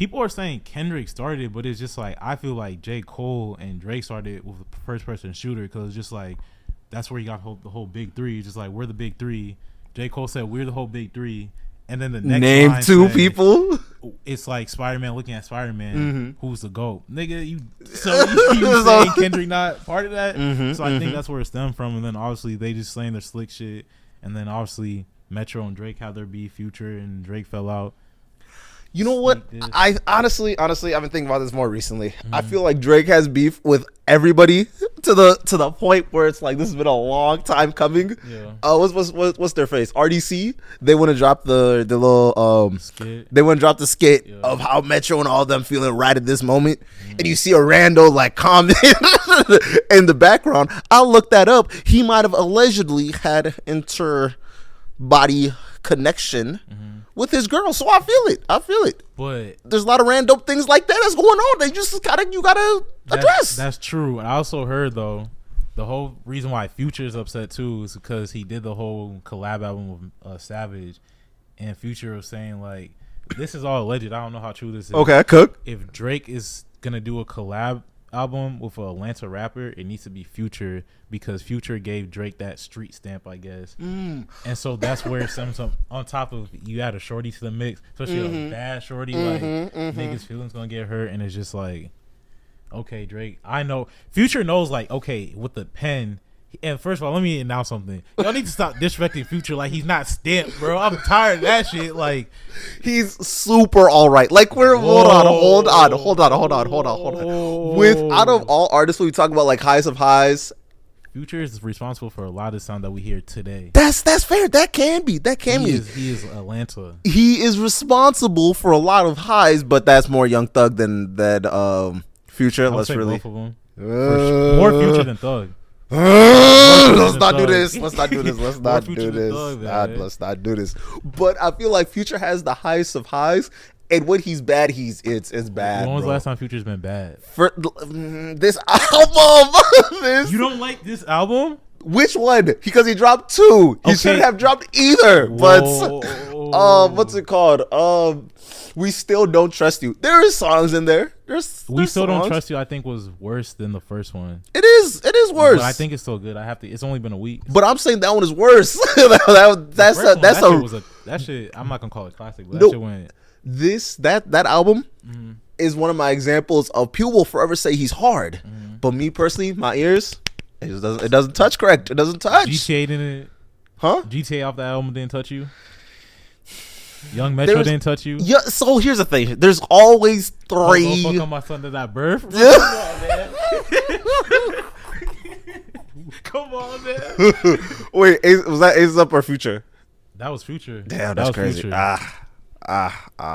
People are saying Kendrick started, but it's just like I feel like J. Cole and Drake started with a first person shooter because it's just like that's where you got the whole big three. It's just like we're the big three. J. Cole said we're the whole big three, and then the next name line two said, people. It's like Spider-Man looking at Spider-Man, who's the GOAT, nigga. You saying Kendrick not part of that? So I think that's where it stemmed from, and then obviously they just saying their slick shit, and then obviously Metro and Drake had their beef, Future and Drake fell out. You know what? I honestly, I've been thinking about this more recently. I feel like Drake has beef with everybody to the point where it's like this has been a long time coming. Yeah. What's their face? RDC. They want to drop the little skit. They want to drop the skit of how Metro and all of them feeling right at this moment, and you see a rando like comment in the background. I'll look that up. He might have allegedly had inter-body connection with his girl, so I feel it. But there's a lot of random things like that that's going on. They just you gotta address. That's true. I also heard though, the whole reason why Future is upset too is because he did the whole collab album with Savage, and Future was saying like, this is all alleged. I don't know how true this is. Okay, cook. If Drake is gonna do a collab album with an Atlanta rapper, it needs to be Future because Future gave Drake that street stamp, I guess. And so that's where some on top of you add a shorty to the mix, especially a bad shorty, like niggas' feelings gonna get hurt, and it's just like, okay, Drake, I know Future knows like, okay, with the pen. And first of all, let me announce something. Y'all need to stop disrespecting Future like he's not stamped, bro. I'm tired of that shit. Like, he's super all right. Like, we're hold on. With out of all artists, when we talk about like highs of highs, Future is responsible for a lot of the sound that we hear today. That's fair. That can be. He is Atlanta. He is responsible for a lot of highs, but that's more Young Thug than Future. Let's really both of them. More Future than Thug. Let's not do this. Let's not do this. But I feel like Future has the highest of highs, and when he's bad, it's bad. When was the last time Future's been bad? For this album. You don't like this album? Which one? Because he dropped two. He shouldn't have dropped either. But what's it called? We Still Don't Trust You. There is songs in there. There's We Still songs. Don't Trust You, I think, was worse than the first one. It is worse. But I think it's still good. It's only been a week. But I'm saying that one is worse. That shit. I'm not gonna call it classic, but that shit went. That album is one of my examples of people will forever say he's hard, but me personally, my ears, it doesn't touch correct. It doesn't touch. GTA didn't, huh? GTA off the album didn't touch you. Young Metro didn't touch you. Yeah. So here's the thing. There's always three. Fuck on my son to that birth. Come on, man. Wait, was that Ace Up or Future? That was Future. Damn, that's crazy. Future. Damn. Yeah.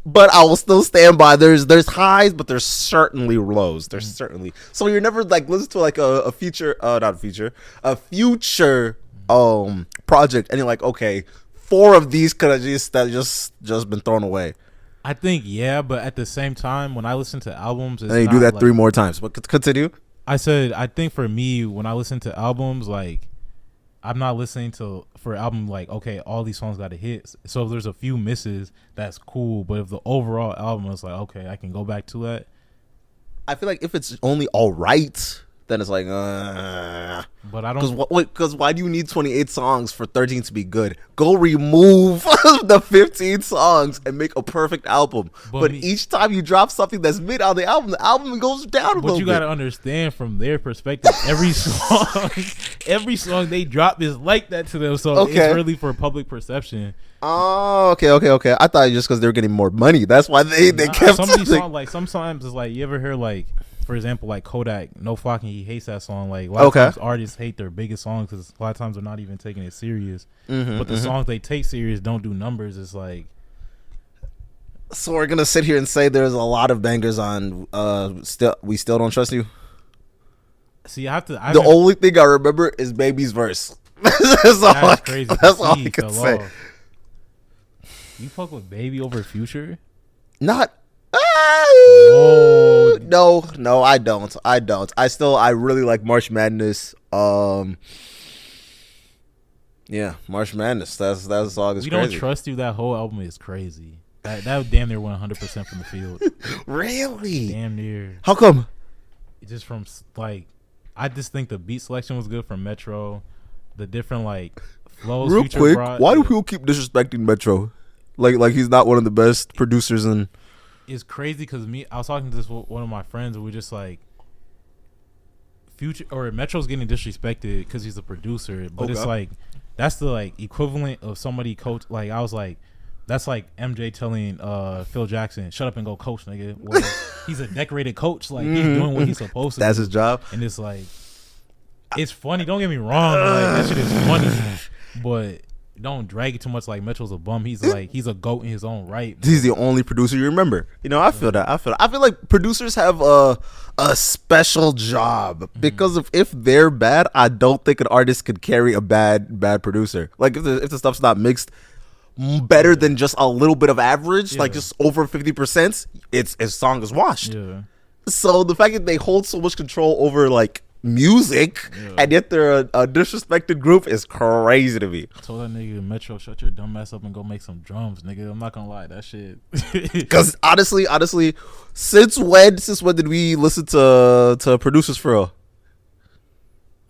But I will still stand by. There's highs, but there's certainly lows. There's certainly. So you're never like listen to like a Future project, and you're like, okay, 4 of these could have just been thrown away. I think but at the same time, when I listen to albums, and you do that like, 3 more times. But continue. I said I think for me, when I listen to albums, like I'm not listening for an album like, okay, all these songs got a hit. So if there's a few misses, that's cool. But if the overall album is like, okay, I can go back to that. I feel like if it's only all right, then it's like, but I don't. Because why do you need 28 songs for 13 to be good? Go remove the 15 songs and make a perfect album. But each time you drop something that's mid on the album goes down a little bit. But you got to understand from their perspective, every song they drop is like that to them. So it's really for public perception. Oh, okay. I thought just because they were getting more money, that's why they kept some of these songs. Like sometimes it's like you ever hear like, for example, like Kodak, No Flocking, he hates that song. Like a lot of times artists hate their biggest songs because a lot of times they're not even taking it serious. But the songs they take serious don't do numbers. It's like. So we're gonna sit here and say there's a lot of bangers on. We Still Don't Trust You. See, I have to. The only thing I remember is Baby's verse. That's crazy. That's all I can say. You fuck with Baby over Future? Not. No, I don't. I really like March Madness. Yeah, March Madness. That's all. We Don't Trust You. That whole album is crazy. That damn near went 100% from the field. Really? Damn near. How come? Just from like, I just think the beat selection was good from Metro. The different like flows. Real Future quick, brought, why do people keep disrespecting Metro? Like he's not one of the best producers in. It's crazy because I was talking to this one of my friends and we're just like, Future or Metro's getting disrespected because he's a producer, but it's like that's the like equivalent of somebody coach. Like I was like, that's like MJ telling Phil Jackson, "Shut up and go coach, nigga." Well, he's a decorated coach. Like he's doing what he's supposed to. That's do. his job. And it's like, it's funny. Don't get me wrong. Like that shit is funny, but don't drag it too much. Like Metro's a bum. He's a goat in his own right. He's the only producer you remember. You know, I feel that. I feel like producers have a special job because if they're bad, I don't think an artist could carry a bad producer. Like if the stuff's not mixed better than just a little bit of average, like just over 50%, its song is washed. Yeah. So the fact that they hold so much control over like music and yet they're a disrespected group is crazy to me. I told that nigga Metro, shut your dumb ass up and go make some drums, nigga. I'm not gonna lie, that shit. Because honestly, since when did we listen to producers for real?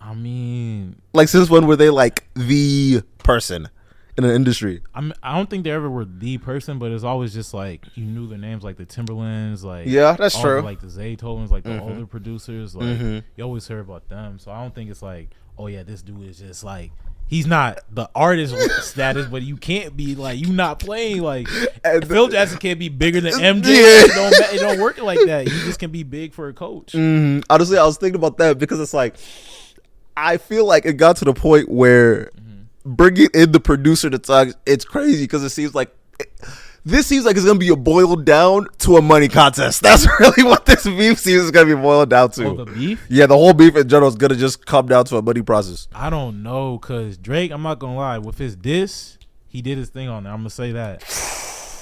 I mean, like since when were they like the person in an industry? I don't think they ever were the person, but it's always just like you knew their names, like the Timberlands, like that's true. Like the Zaytovens, like the older producers, like you always hear about them. So I don't think it's like, oh yeah, this dude is just like he's not the artist status, but you can't be like you not playing like Phil Jackson can't be bigger than MJ. It don't work like that. You just can be big for a coach. Honestly, I was thinking about that because it's like I feel like it got to the point where bringing in the producer to talk, it's crazy because it seems like it's gonna be boiled down to a money contest. That's really what this beef seems is gonna be boiled down to. Oh, the beef? Yeah, the whole beef in general is gonna just come down to a money process. I don't know, cause Drake, I'm not gonna lie, with his diss, he did his thing on there. I'm gonna say that,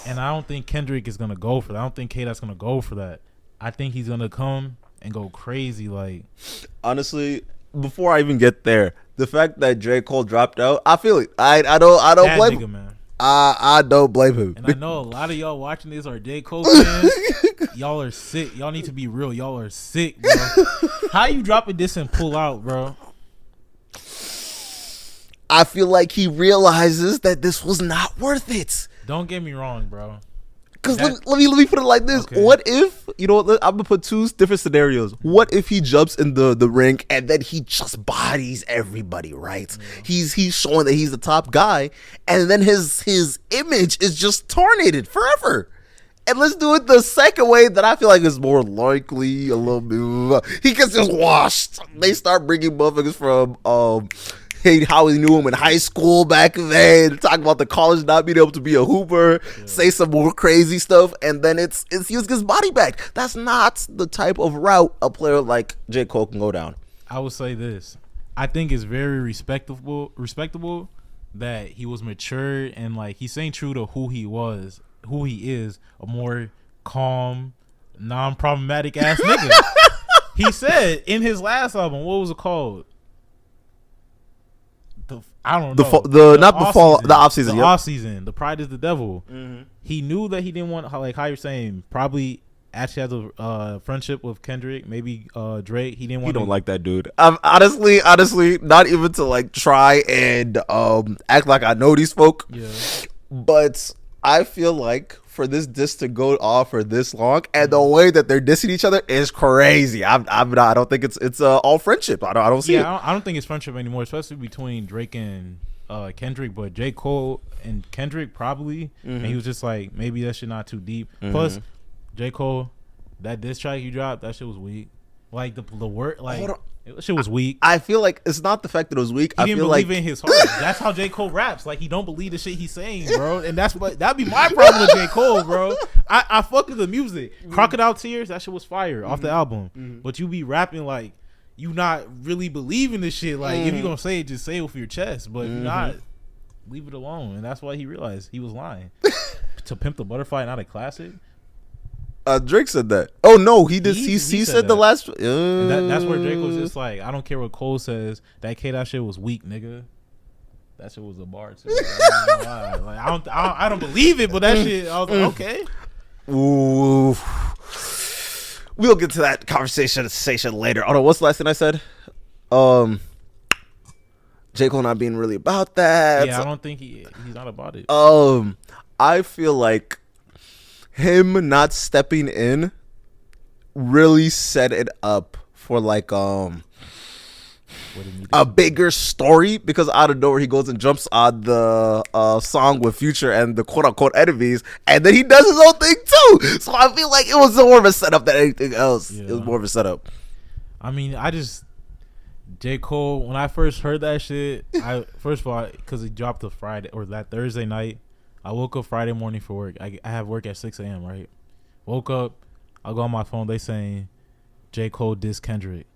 and I don't think Kendrick is gonna go for that. I don't think K-Dot's gonna go for that. I think he's gonna come and go crazy. Like honestly, before I even get there, the fact that J. Cole dropped out, I feel it. I don't blame him. Man. I don't blame him. And I know a lot of y'all watching this are J. Cole fans. Y'all are sick. Y'all need to be real. Y'all are sick, bro. How you dropping this and pull out, bro? I feel like he realizes that this was not worth it. Don't get me wrong, bro. Because let me put it like this. Okay. What if, I'm going to put two different scenarios. What if he jumps in the ring and then he just bodies everybody, right? Yeah. He's showing that he's the top guy. And then his image is just tornadoed forever. And let's do it the second way that I feel like is more likely a little bit. He gets just washed. They start bringing motherfuckers from how he knew him in high school back then, talk about the college not being able to be a hooper, say some more crazy stuff, and then it's he gets his body back. That's not the type of route a player like J. Cole can go down. I would say this. I think it's very respectable that he was mature and like he's staying true to who he is, a more calm, non-problematic ass nigga. He said in his last album, what was it called? I don't know. The off season. The off season. The Pride is the Devil. Mm-hmm. He knew that he didn't want, like how you're saying, probably actually has a friendship with Kendrick, maybe Drake. He didn't want. He don't like that dude. Honestly, not even to like try and act like I know these folk. Yeah. But I feel like for this diss to go off for this long and the way that they're dissing each other is crazy. I don't think it's all friendship. I don't see it. I don't think it's friendship anymore, especially between Drake and Kendrick. But J. Cole and Kendrick probably, and he was just like, maybe that shit not too deep. Plus, J. Cole, that diss track you dropped, that shit was weak. Like the word, like shit was weak. I feel like it's not the fact that it was weak. He didn't believe in his heart. That's how J. Cole raps. Like he don't believe the shit he's saying, bro. And that'd be my problem with J. Cole, bro. I fuck with the music. Crocodile Tears, that shit was fire off the album. But you be rapping like you not really believing this shit. Like if you gonna say it, just say it with your chest. But if you're not, leave it alone. And that's why he realized he was lying. To Pimp the Butterfly, not a classic. Drake said that. Oh no, he did. He said the last. That's where Drake was just like, I don't care what Cole says. That K-Dot shit was weak, nigga. That shit was a bar too. I don't know why. Like, I don't believe it, but that shit, I was like, okay. Ooh. We'll get to that conversation later. Oh no, what's the last thing I said? J. Cole not being really about that. Yeah, I don't think he's not about it. I feel like him not stepping in really set it up for like a bigger story, because out of nowhere he goes and jumps on the song with Future and the quote unquote enemies, and then he does his own thing too. So I feel like it was more of a setup than anything else. Yeah. It was more of a setup. I mean, J. Cole, when I first heard that shit, first of all, because he dropped the Friday or that Thursday night, I woke up Friday morning for work. I have work at 6 a.m., right? Woke up, I go on my phone, they saying J. Cole diss Kendrick.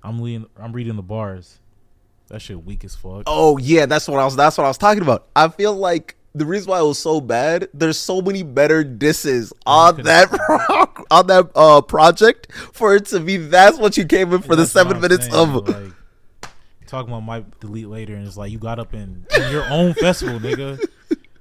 I'm reading the bars. That shit weak as fuck. Oh yeah, that's what I was talking about. I feel like the reason why it was so bad, there's so many better disses on that project for it to be that's what you came in for the 7 minutes of. Like, talking about might delete later, and it's like you got up in your own festival, nigga.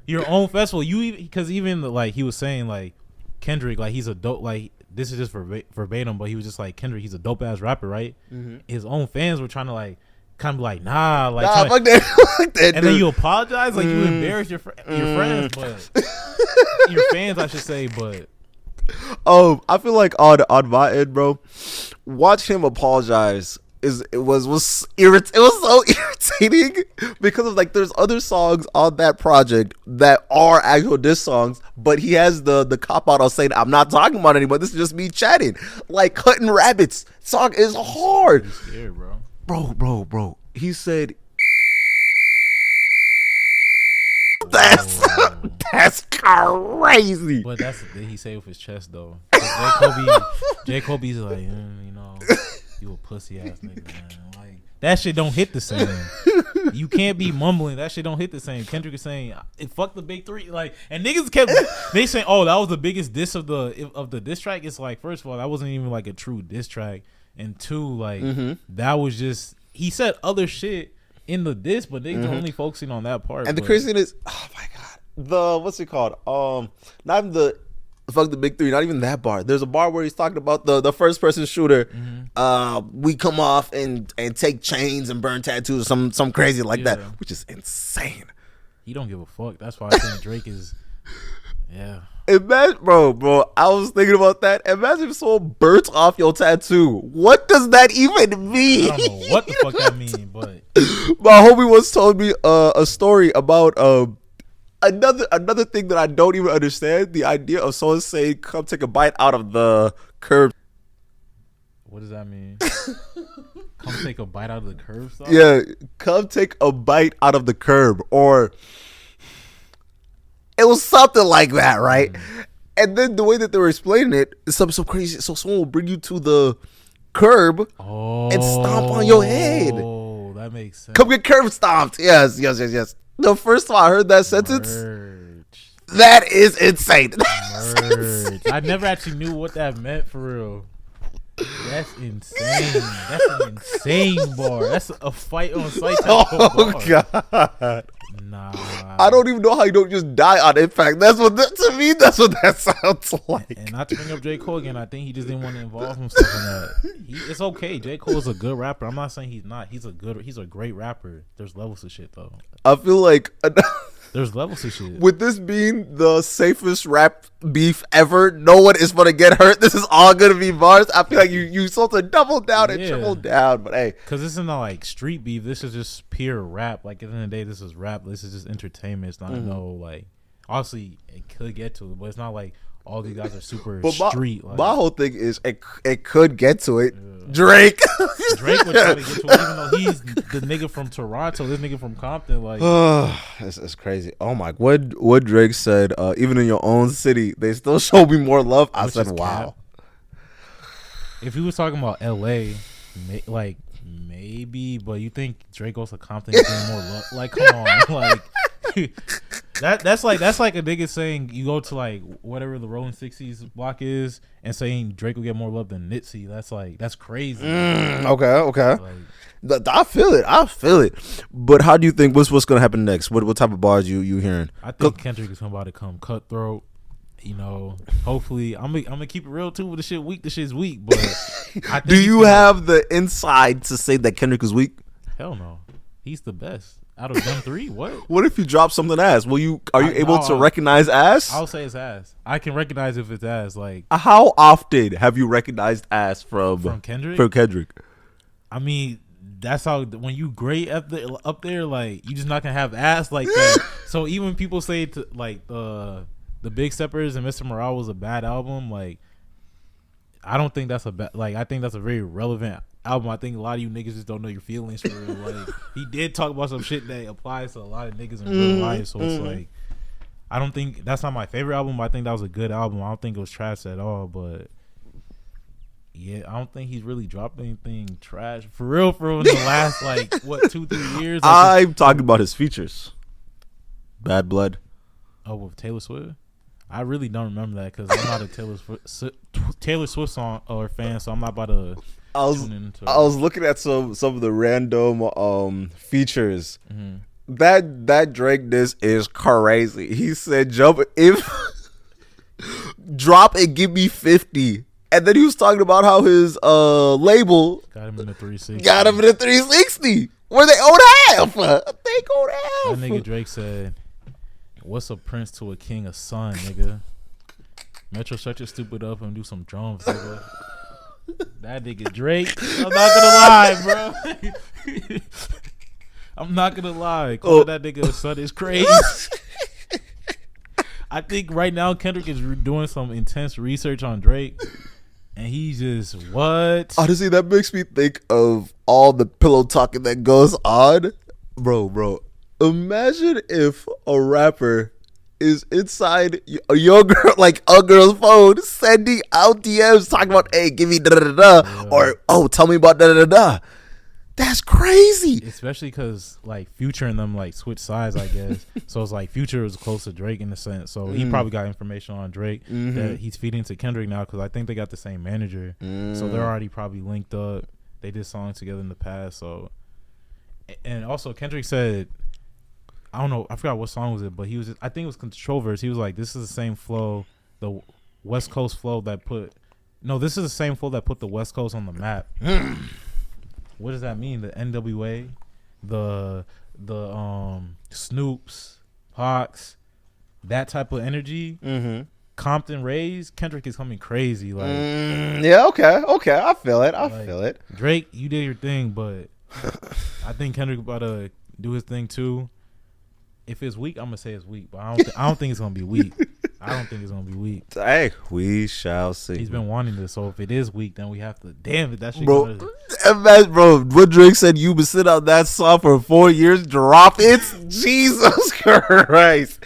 Your own festival. Because even like he was saying like Kendrick, like he's a dope, like this is just verbatim, but he was just like Kendrick, he's a dope ass rapper, right? Mm-hmm. His own fans were trying to like kind of like fuck that, and then you apologize, like you embarrass your friends, but your fans, I should say, but. I feel like on my end, bro, watch him apologize. It was so irritating because of like there's other songs on that project that are actual diss songs, but he has the cop out on saying I'm not talking about anymore. This is just me chatting, like cutting rabbits. Song is hard, scared, bro. Bro. He said that's crazy. But that's did he say with his chest though? J. Kobe's like, you know. You a pussy ass nigga, man. Like that shit don't hit the same. You can't be mumbling. That shit don't hit the same. Kendrick is saying, "Fuck the big three." Like, and niggas kept they saying, "Oh, that was the biggest diss of the diss track." It's like, first of all, that wasn't even like a true diss track, and two, like that was just he said other shit in the diss, but they only focusing on that part. And the crazy thing is, oh my god, what's it called? Not even the. Fuck the big three, not even that bar. There's a bar where he's talking about the first person shooter. We come off and take chains and burn tattoos, some crazy like that, which is insane. He don't give a fuck. That's why I think Drake is. Yeah. Imagine, bro. I was thinking about that. Imagine if someone burnt off your tattoo. What does that even mean? I don't know what the fuck that mean, but my homie once told me a story about Another thing that I don't even understand, the idea of someone saying, come take a bite out of the curb. What does that mean? Come take a bite out of the curb? Stuff? Yeah, come take a bite out of the curb. Or it was something like that, right? And then the way that they were explaining it is something so crazy. So someone will bring you to the curb and stomp on your head. Oh, that makes sense. Come get curb stomped. Yes. The first time I heard that sentence, that is insane. I never actually knew what that meant for real. That's insane. That's an insane bar. That's a fight on site. God. Nah. I don't even know how you don't just die on impact. That's what that sounds like. And not to bring up J. Cole again, I think he just didn't want to involve himself in that. It's okay. J. Cole is a good rapper. I'm not saying he's not. He's a great rapper. There's levels to shit though. I feel like there's levels to shit. With this being the safest rap beef ever, no one is gonna get hurt. This is all gonna be bars. I feel like you supposed to double down and triple down, but hey, because this is not like street beef. This is just pure rap. Like at the end of the day, this is rap. This is just entertainment. It's not no like. Obviously, it could get to it, but it's not like all these guys are super street. My whole thing is it could get to it. Yeah. Drake would try to get to it, even though he's the nigga from Toronto. This nigga from Compton, like it's crazy. Oh my, what Drake said. Even in your own city, they still show me more love. I said, wow. If he was talking about L.A., like maybe, but you think Drake goes to Compton getting more love? Like, come on, like. That's like a nigga saying you go to like whatever the Rolling 60s block is and saying Drake will get more love than Nipsey. That's crazy. Okay. Like, I feel it. But how do you think what's gonna happen next? What type of bars you hearing? I think Kendrick is about to come cutthroat. You know, hopefully I'm gonna keep it real too. With the shit weak, the shit's weak. But I think do you have the inside to say that Kendrick is weak? Hell no, he's the best out of them three. What if you drop something ass? Are you able to recognize ass? I'll say it's ass. I can recognize if it's ass. Like, how often have you recognized ass from Kendrick? From Kendrick. I mean, that's how when you grade up there, like you just not gonna have ass like that. So even when people say to like the Big Steppers and Mr. Morale was a bad album, like I don't think that's a bad. Like I think that's a very relevant album. I think a lot of you niggas just don't know your feelings for real. Like he did talk about some shit that applies to a lot of niggas in real life. So it's like I don't think that's not my favorite album, but I think that was a good album. I don't think it was trash at all, but yeah, I don't think he's really dropped anything trash for real in the last like 2-3 years. I'm talking about his features. Bad Blood. Oh, with Taylor Swift. I really don't remember that because I'm not a Taylor Swift song or fan, so I'm not about to. I was looking at some of the random features. Mm-hmm. That Drake diss is crazy. He said, drop and give me 50. And then he was talking about how his label got him in the 360. Where they owed half. They owed half. That nigga Drake said, "What's a prince to a king, a son, nigga? Metro shut your stupid up and do some drums, nigga." That nigga Drake. I'm not gonna lie, bro. I'm not gonna lie. Calling that nigga a son is crazy. I think right now Kendrick is doing some intense research on Drake. And he's just, what? Honestly, that makes me think of all the pillow talking that goes on. Bro. Imagine if a rapper is inside your girl, like a girl's phone, sending out DMs talking about, hey, give me da-da-da-da, or, oh, tell me about da-da-da-da. That's crazy. Especially because, like, Future and them, like, switch sides, I guess. So it's like Future was close to Drake in a sense. So he probably got information on Drake that he's feeding to Kendrick now because I think they got the same manager. So they're already probably linked up. They did songs together in the past. So, and also Kendrick said, I don't know, I forgot what song was it, but I think it was Controverse. He was like, this is the same flow, the West Coast flow this is the same flow that put the West Coast on the map. What does that mean? The NWA, the Snoops, Hawks, that type of energy. Compton Rays, Kendrick is coming crazy. Like, yeah, okay, I feel it. Drake, you did your thing, but I think Kendrick about to do his thing too. If it's weak, I'm gonna say it's weak, but I don't think it's gonna be weak. I don't think it's gonna be weak. Hey, we shall see. He's been wanting this, so if it is weak, then we have to. Damn it, that shit. Bro, what Drake said, you been sitting on that song for 4 years, drop it. Jesus Christ,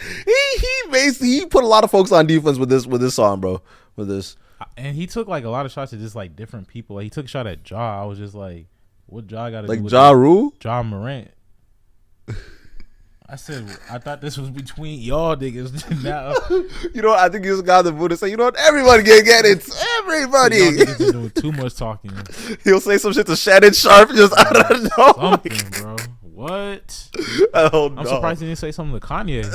he put a lot of folks on defense with this song, bro. With this, and he took like a lot of shots at just like different people. Like he took a shot at Ja. I was just like, what Ja got to do with Ja Rule? Ja Morant. I said, I thought this was between y'all niggas. Now, you know what? I think he just got the mood to say, you know what? Everybody can get it. Everybody. Y'all niggas is doing too much talking. He'll say some shit to Shannon Sharp just out of nowhere. Something, bro. What? Oh, no. I'm surprised he didn't say something to Kanye.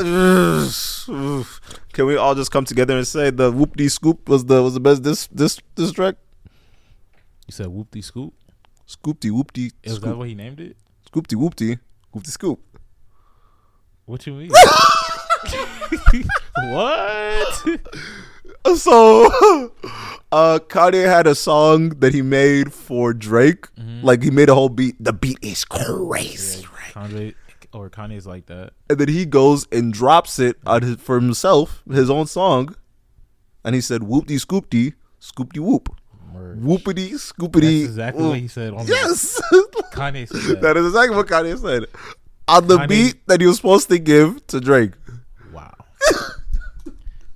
Can we all just come together and say the Whoop-Dee Scoop was the best this track? You said Whoop-Dee Scoop? Scoop-Dee Whoop-Dee. Is that what he named it? Scoop-Dee Whoop-Dee. Whoop-Dee Scoop. What you mean? What? So, Kanye had a song that he made for Drake. Like, he made a whole beat. The beat is crazy, right? Kanye's like that. And then he goes and drops it for himself, his own song. And he said, Whoop-Dee Scoop-Dee, Scoop-Dee Whoop. Whoopity Scoopity. That's exactly what he said. Yes. Kanye said that. That is exactly what Kanye said. On the beat that he was supposed to give to Drake. Wow.